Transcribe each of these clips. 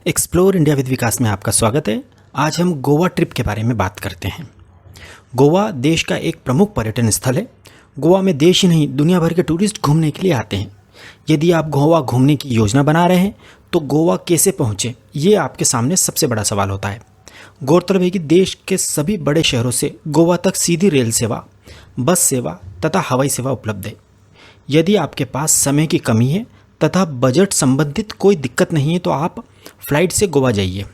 Explore India with विकास में आपका स्वागत है। आज हम गोवा ट्रिप के बारे में बात करते हैं। गोवा देश का एक प्रमुख पर्यटन स्थल है। गोवा में देश ही नहीं दुनिया भर के टूरिस्ट घूमने के लिए आते हैं। यदि आप गोवा घूमने की योजना बना रहे हैं तो गोवा कैसे पहुँचें, ये आपके सामने सबसे बड़ा सवाल होता है। गौरतलब है कि देश के सभी बड़े शहरों से गोवा तक सीधी रेल सेवा, बस सेवा तथा हवाई सेवा उपलब्ध है। यदि आपके पास समय की कमी है तथा बजट संबंधित कोई दिक्कत नहीं है तो आप फ़्लाइट से गोवा जाइए।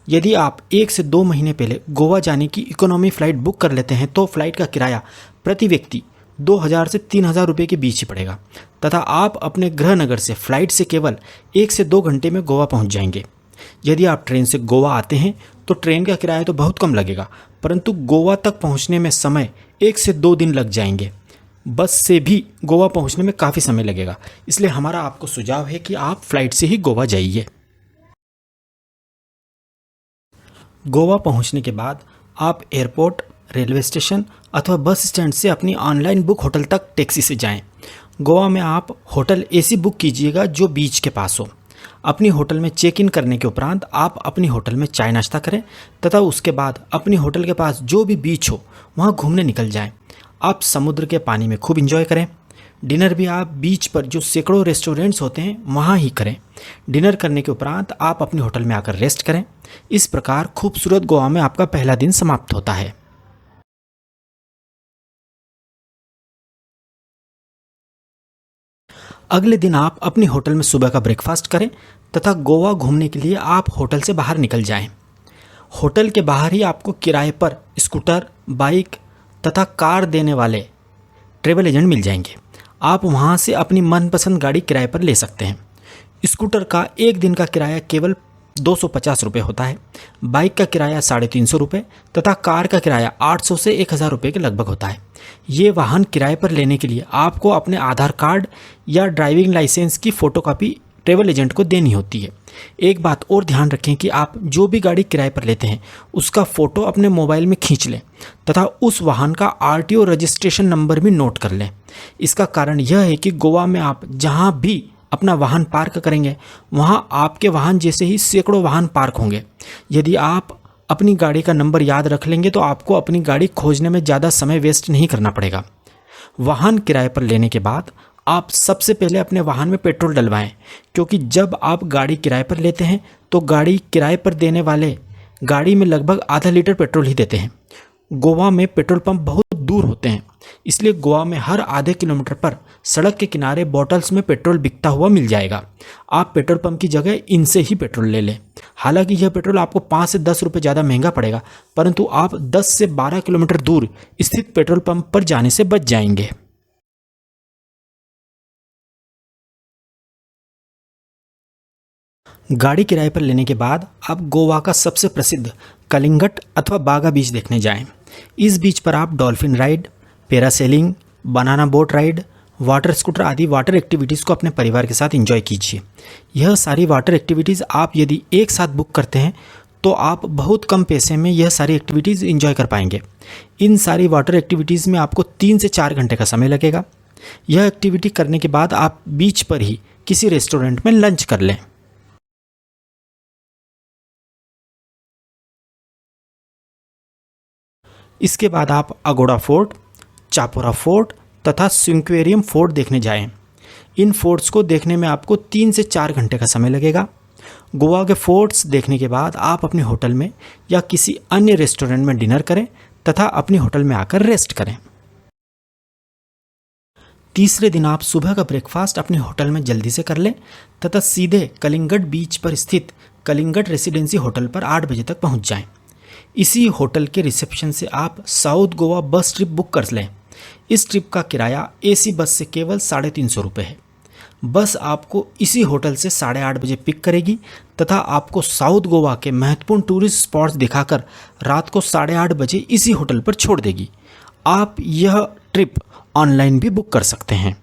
यदि आप 1 से 2 महीने पहले गोवा जाने की इकोनॉमी फ़्लाइट बुक कर लेते हैं तो फ़्लाइट का किराया प्रति व्यक्ति 2000 से 3000 रुपये के बीच ही पड़ेगा तथा आप अपने गृह नगर से फ़्लाइट से केवल 1 से 2 घंटे में गोवा पहुंच जाएंगे। यदि आप ट्रेन से गोवा आते हैं तो ट्रेन का किराया तो बहुत कम लगेगा, परंतु गोवा तक पहुँचने में समय 1 से 2 दिन लग जाएंगे। बस से भी गोवा पहुंचने में काफ़ी समय लगेगा, इसलिए हमारा आपको सुझाव है कि आप फ़्लाइट से ही गोवा जाइए। गोवा पहुंचने के बाद आप एयरपोर्ट, रेलवे स्टेशन अथवा बस स्टैंड से अपनी ऑनलाइन बुक होटल तक टैक्सी से जाएं। गोवा में आप होटल ऐसी बुक कीजिएगा जो बीच के पास हो। अपनी होटल में चेक इन करने के उपरांत आप अपनी होटल में चाय नाश्ता करें तथा उसके बाद अपनी होटल के पास जो भी बीच हो वहाँ घूमने निकल जाएं। आप समुद्र के पानी में खूब एंजॉय करें। डिनर भी आप बीच पर जो सैकड़ों रेस्टोरेंट्स होते हैं वहाँ ही करें। डिनर करने के उपरांत आप अपने होटल में आकर रेस्ट करें। इस प्रकार खूबसूरत गोवा में आपका पहला दिन समाप्त होता है। अगले दिन आप अपनी होटल में सुबह का ब्रेकफास्ट करें तथा गोवा घूमने के लिए आप होटल से बाहर निकल जाएं। होटल के बाहर ही आपको किराए पर स्कूटर, बाइक तथा कार देने वाले ट्रैवल एजेंट मिल जाएंगे। आप वहां से अपनी मनपसंद गाड़ी किराए पर ले सकते हैं। स्कूटर का एक दिन का किराया केवल 250 रुपये होता है, बाइक का किराया 350 रुपये तथा कार का किराया 800 से 1000 रुपये के लगभग होता है। ये वाहन किराए पर लेने के लिए आपको अपने आधार कार्ड या ड्राइविंग लाइसेंस की फ़ोटोकॉपी ट्रैवल एजेंट को देनी होती है। एक बात और ध्यान रखें कि आप जो भी गाड़ी किराए पर लेते हैं उसका फ़ोटो अपने मोबाइल में खींच लें तथा उस वाहन का आरटीओ रजिस्ट्रेशन नंबर भी नोट कर लें। इसका कारण यह है कि गोवा में आप जहां भी अपना वाहन पार्क करेंगे वहां आपके वाहन जैसे ही सैकड़ों वाहन पार्क होंगे। यदि आप अपनी गाड़ी का नंबर याद रख लेंगे तो आपको अपनी गाड़ी खोजने में ज़्यादा समय वेस्ट नहीं करना पड़ेगा। वाहन किराए पर लेने के बाद आप सबसे पहले अपने वाहन में पेट्रोल डलवाएं, क्योंकि जब आप गाड़ी किराए पर लेते हैं तो गाड़ी किराए पर देने वाले गाड़ी में लगभग आधा लीटर पेट्रोल ही देते हैं। गोवा में पेट्रोल पंप बहुत दूर होते हैं, इसलिए गोवा में हर आधे किलोमीटर पर सड़क के किनारे बॉटल्स में पेट्रोल बिकता हुआ मिल जाएगा। आप पेट्रोल पंप की जगह इनसे ही पेट्रोल ले लें। हालांकि यह पेट्रोल आपको 5 से 10 रुपये ज़्यादा महंगा पड़ेगा, परंतु आप 10 से 12 किलोमीटर दूर स्थित पेट्रोल पंप पर जाने से बच जाएंगे। गाड़ी किराए पर लेने के बाद आप गोवा का सबसे प्रसिद्ध कलिंगट अथवा बागा बीच देखने जाएं। इस बीच पर आप dolphin ride, parasailing, banana boat ride, water scooter आदि वाटर एक्टिविटीज़ को अपने परिवार के साथ एंजॉय कीजिए। यह सारी वाटर एक्टिविटीज़ आप यदि एक साथ बुक करते हैं तो आप बहुत कम पैसे में यह सारी एक्टिविटीज़ एंजॉय कर पाएंगे। इन सारी वाटर एक्टिविटीज़ में आपको 3 से 4 घंटे का समय लगेगा। यह एक्टिविटी करने के बाद आप बीच पर ही किसी रेस्टोरेंट में लंच कर लें। इसके बाद आप अगोड़ा फोर्ट, चापोरा फोर्ट तथा सिंक्वेरियम फोर्ट देखने जाएं। इन फोर्ट्स को देखने में आपको 3 से 4 घंटे का समय लगेगा। गोवा के फोर्ट्स देखने के बाद आप अपने होटल में या किसी अन्य रेस्टोरेंट में डिनर करें तथा अपने होटल में आकर रेस्ट करें। तीसरे दिन आप सुबह का ब्रेकफास्ट अपने होटल में जल्दी से कर लें तथा सीधे कलिंगट बीच पर स्थित कलिंगट रेसिडेंसी होटल पर 8 बजे तक पहुंच जाएं। इसी होटल के रिसेप्शन से आप साउथ गोवा बस ट्रिप बुक कर लें। इस ट्रिप का किराया एसी बस से केवल 350 रुपये है। बस आपको इसी होटल से 8:30 बजे पिक करेगी तथा आपको साउथ गोवा के महत्वपूर्ण टूरिस्ट स्पॉट्स दिखाकर रात को 8:30 बजे इसी होटल पर छोड़ देगी। आप यह ट्रिप ऑनलाइन भी बुक कर सकते हैं।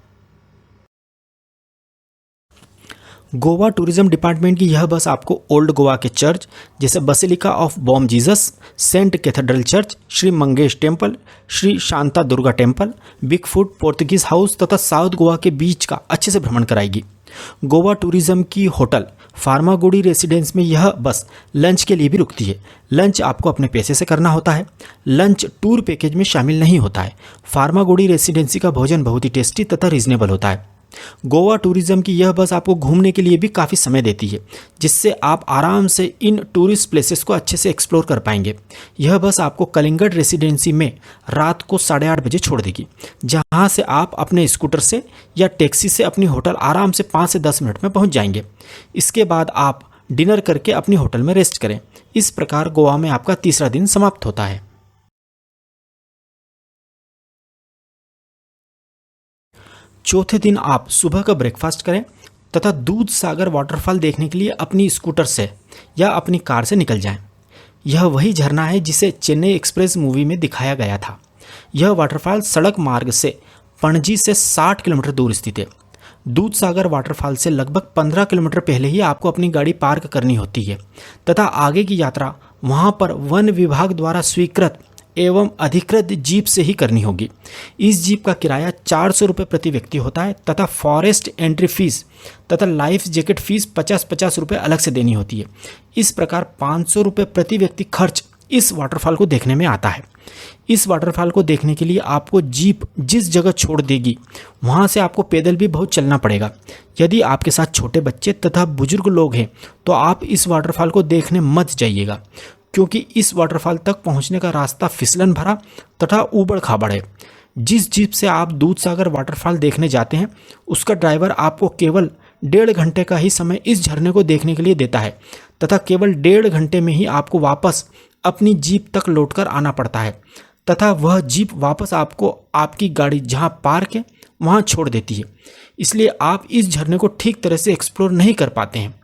गोवा टूरिज्म डिपार्टमेंट की यह बस आपको ओल्ड गोवा के चर्च जैसे basilica of Bom Jesus, saint cathedral church, Shri Mangesh temple, Shri Shanta Durga temple, big foot, Portuguese house तथा साउथ गोवा के बीच का अच्छे से भ्रमण कराएगी। गोवा टूरिज्म की होटल फार्मागुड़ी रेसिडेंस में यह बस लंच के लिए भी रुकती है। लंच आपको अपने पैसे से करना होता है। लंच टूर पैकेज में शामिल नहीं होता है। फार्मागुड़ी रेसिडेंसी का भोजन बहुत ही टेस्टी तथा रीजनेबल होता है। गोवा टूरिज्म की यह बस आपको घूमने के लिए भी काफ़ी समय देती है, जिससे आप आराम से इन टूरिस्ट प्लेसेस को अच्छे से एक्सप्लोर कर पाएंगे। यह बस आपको कलिंगड रेसिडेंसी में रात को 8:30 बजे छोड़ देगी, जहां से आप अपने स्कूटर से या टैक्सी से अपनी होटल आराम से 5 से 10 मिनट में पहुंच जाएंगे। इसके बाद आप डिनर करके अपनी होटल में रेस्ट करें। इस प्रकार गोवा में आपका तीसरा दिन समाप्त होता है। चौथे दिन आप सुबह का ब्रेकफास्ट करें तथा दूध सागर वाटरफॉल देखने के लिए अपनी स्कूटर से या अपनी कार से निकल जाएं। यह वही झरना है जिसे चेन्नई एक्सप्रेस मूवी में दिखाया गया था। यह वाटरफॉल सड़क मार्ग से पणजी से 60 किलोमीटर दूर स्थित है। दूध सागर वाटरफॉल से लगभग 15 किलोमीटर पहले ही आपको अपनी गाड़ी पार्क करनी होती है तथा आगे की यात्रा वहां पर वन विभाग द्वारा स्वीकृत एवं अधिकृत जीप से ही करनी होगी। इस जीप का किराया 400 रुपये प्रति व्यक्ति होता है तथा फॉरेस्ट एंट्री फीस तथा लाइफ जैकेट फीस 50-50 रुपये अलग से देनी होती है। इस प्रकार 500 रुपये प्रति व्यक्ति खर्च इस वाटरफॉल को देखने में आता है। इस वाटरफॉल को देखने के लिए आपको जीप जिस जगह छोड़ देगी वहाँ से आपको पैदल भी बहुत चलना पड़ेगा। यदि आपके साथ छोटे बच्चे तथा बुजुर्ग लोग हैं तो आप इस वाटरफॉल को देखने मत जाइएगा, क्योंकि इस वाटरफॉल तक पहुंचने का रास्ता फिसलन भरा तथा ऊबड़ खाबड़ है। जिस जीप से आप दूध सागर वाटरफॉल देखने जाते हैं उसका ड्राइवर आपको केवल 1.5 घंटे का ही समय इस झरने को देखने के लिए देता है तथा केवल 1.5 घंटे में ही आपको वापस अपनी जीप तक लौटकर आना पड़ता है तथा वह जीप वापस आपको आपकी गाड़ी जहां पार्क है वहां छोड़ देती है। इसलिए आप इस झरने को ठीक तरह से एक्सप्लोर नहीं कर पाते हैं।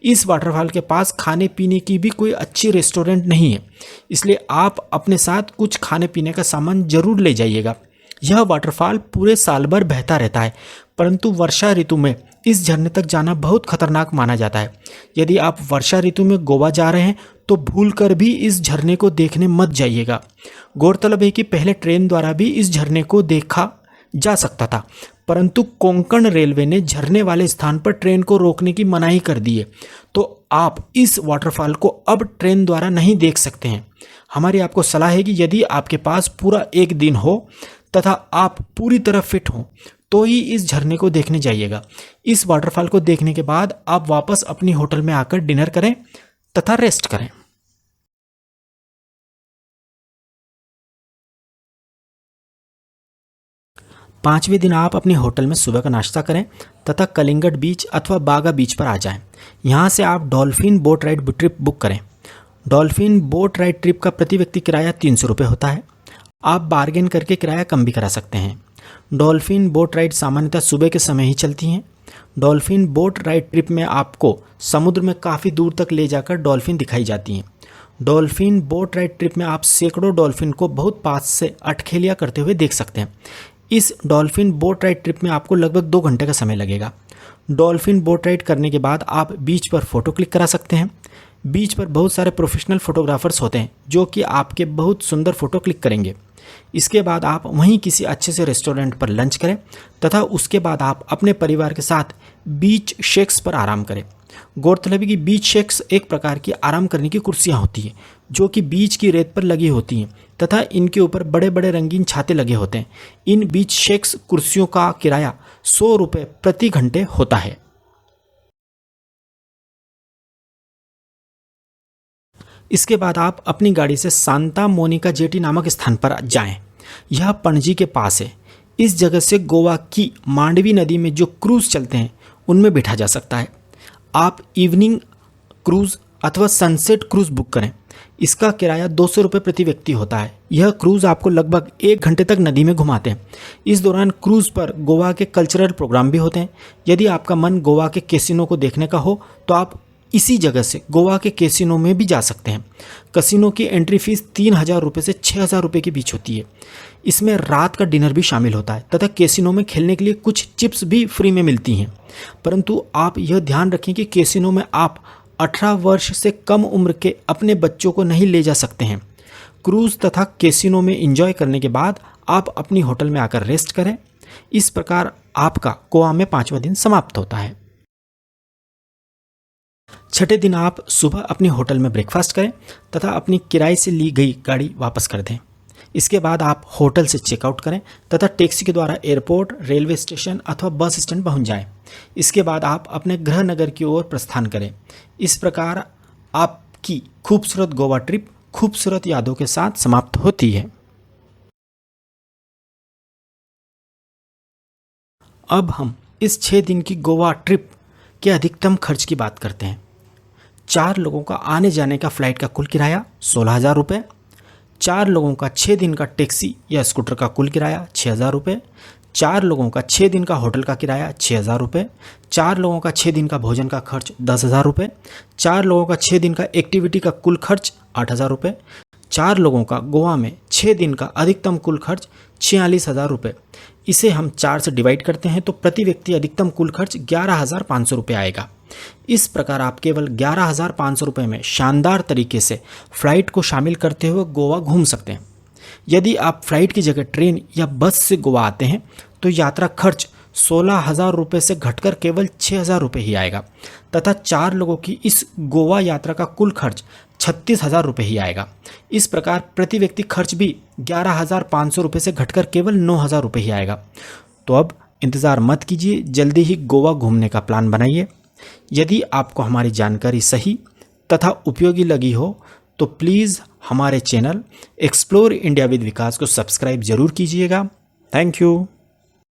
इस वाटरफॉल के पास खाने पीने की भी कोई अच्छी रेस्टोरेंट नहीं है, इसलिए आप अपने साथ कुछ खाने पीने का सामान जरूर ले जाइएगा। यह वाटरफॉल पूरे साल भर बहता रहता है, परंतु वर्षा ऋतु में इस झरने तक जाना बहुत खतरनाक माना जाता है। यदि आप वर्षा ऋतु में गोवा जा रहे हैं तो भूलकर भी इस झरने को देखने मत जाइएगा। गौरतलब है कि पहले ट्रेन द्वारा भी इस झरने को देखा जा सकता था, परंतु कोंकण रेलवे ने झरने वाले स्थान पर ट्रेन को रोकने की मनाही कर दी है, तो आप इस वाटरफॉल को अब ट्रेन द्वारा नहीं देख सकते हैं। हमारी आपको सलाह है कि यदि आपके पास पूरा एक दिन हो तथा आप पूरी तरह फिट हों तो ही इस झरने को देखने जाइएगा। इस वाटरफॉल को देखने के बाद आप वापस अपनी होटल में आकर डिनर करें तथा रेस्ट करें। पांचवें दिन आप अपने होटल में सुबह का नाश्ता करें तथा कलिंगड बीच अथवा बागा बीच पर आ जाएं। यहाँ से आप dolphin boat ride trip book करें। डॉल्फिन बोट राइड ट्रिप का प्रति व्यक्ति किराया 300 रुपये होता है। आप बार्गेन करके किराया कम भी करा सकते हैं। डॉल्फिन बोट राइड सामान्यतः सुबह के समय ही चलती हैं। डॉल्फिन बोट राइड ट्रिप में आपको समुद्र में काफ़ी दूर तक ले जाकर डॉल्फिन दिखाई जाती हैं। डॉल्फिन बोट राइड ट्रिप में आप सैकड़ों डॉल्फिन को बहुत पास से अठखेलियाँ करते हुए देख सकते हैं। इस डॉल्फिन बोट राइड ट्रिप में आपको लगभग 2 घंटे का समय लगेगा। डॉल्फिन बोट राइड करने के बाद आप बीच पर फ़ोटो क्लिक करा सकते हैं। बीच पर बहुत सारे प्रोफेशनल फ़ोटोग्राफर्स होते हैं जो कि आपके बहुत सुंदर फ़ोटो क्लिक करेंगे। इसके बाद आप वहीं किसी अच्छे से रेस्टोरेंट पर लंच करें तथा उसके बाद आप अपने परिवार के साथ बीच शेक्स पर आराम करें। गौरतलब है कि बीच शेक्स एक प्रकार की आराम करने की कुर्सियां होती हैं जो कि बीच की रेत पर लगी होती हैं तथा इनके ऊपर बड़े बड़े रंगीन छाते लगे होते हैं। इन बीच शेक्स कुर्सियों का किराया 100 रुपये प्रति घंटे होता है। इसके बाद आप अपनी गाड़ी से सांता मोनिका जेटी नामक स्थान पर जाएं। यह पणजी के पास है। इस जगह से गोवा की मांडवी नदी में जो क्रूज़ चलते हैं उनमें बैठा जा सकता है। आप इवनिंग क्रूज़ अथवा सनसेट क्रूज़ बुक करें। इसका किराया 200 रुपये प्रति व्यक्ति होता है। यह क्रूज़ आपको लगभग 1 घंटे तक नदी में घुमाते हैं। इस दौरान क्रूज़ पर गोवा के कल्चरल प्रोग्राम भी होते हैं। यदि आपका मन गोवा के कैसीनो को देखने का हो तो आप इसी जगह से गोवा के कैसीनो में भी जा सकते हैं। कैसीनो की एंट्री फीस 3,000 रुपये से 6,000 रुपये के बीच होती है। इसमें रात का डिनर भी शामिल होता है तथा कैसीनो में खेलने के लिए कुछ चिप्स भी फ्री में मिलती हैं। परंतु आप यह ध्यान रखें कि कैसीनो में आप 18 वर्ष से कम उम्र के अपने बच्चों को नहीं ले जा सकते हैं। क्रूज़ तथा कैसीनो में एंजॉय करने के बाद आप अपनी होटल में आकर रेस्ट करें। इस प्रकार आपका गोवा में 5वां दिन समाप्त होता है। छठे दिन आप सुबह अपनी होटल में ब्रेकफास्ट करें तथा अपनी किराए से ली गई गाड़ी वापस कर दें। इसके बाद आप होटल से चेकआउट करें तथा टैक्सी के द्वारा एयरपोर्ट, रेलवे स्टेशन अथवा बस स्टैंड पहुंच जाएं। इसके बाद आप अपने गृह नगर की ओर प्रस्थान करें। इस प्रकार आपकी खूबसूरत गोवा ट्रिप खूबसूरत यादों के साथ समाप्त होती है। अब हम इस 6 दिन की गोवा ट्रिप के अधिकतम खर्च की बात करते हैं। 4 लोगों का आने जाने का फ्लाइट का कुल किराया 16,000 रुपये। 4 लोगों का 6 दिन का टैक्सी या स्कूटर का कुल किराया 6,000 रुपये। 4 लोगों का 6 दिन का होटल का किराया 6,000 रुपये। 4 लोगों का 6 दिन का भोजन का खर्च 10,000 रुपये। 4 लोगों का 6 दिन का एक्टिविटी का कुल खर्च 8,000 रुपये। 4 लोगों का गोवा में 6 दिन का अधिकतम कुल खर्च 46,000 रुपये। इसे हम 4 से डिवाइड करते हैं तो प्रति व्यक्ति अधिकतम कुल खर्च 11,500 रुपये आएगा। इस प्रकार आप केवल 11,500 रुपये में शानदार तरीके से फ़्लाइट को शामिल करते हुए गोवा घूम सकते हैं। यदि आप फ्लाइट की जगह ट्रेन या बस से गोवा आते हैं तो यात्रा खर्च 16,000 रुपये से घटकर केवल 6,000 रुपये ही आएगा तथा 4 लोगों की इस गोवा यात्रा का कुल खर्च 36,000 रुपये ही आएगा। इस प्रकार प्रति व्यक्ति खर्च भी 11,500 रुपये से घटकर केवल 9,000 रुपये ही आएगा। तो अब इंतज़ार मत कीजिए, जल्दी ही गोवा घूमने का प्लान बनाइए। यदि आपको हमारी जानकारी सही तथा उपयोगी लगी हो तो प्लीज़ हमारे चैनल एक्सप्लोर इंडिया विद विकास को सब्सक्राइब जरूर कीजिएगा। Thank you.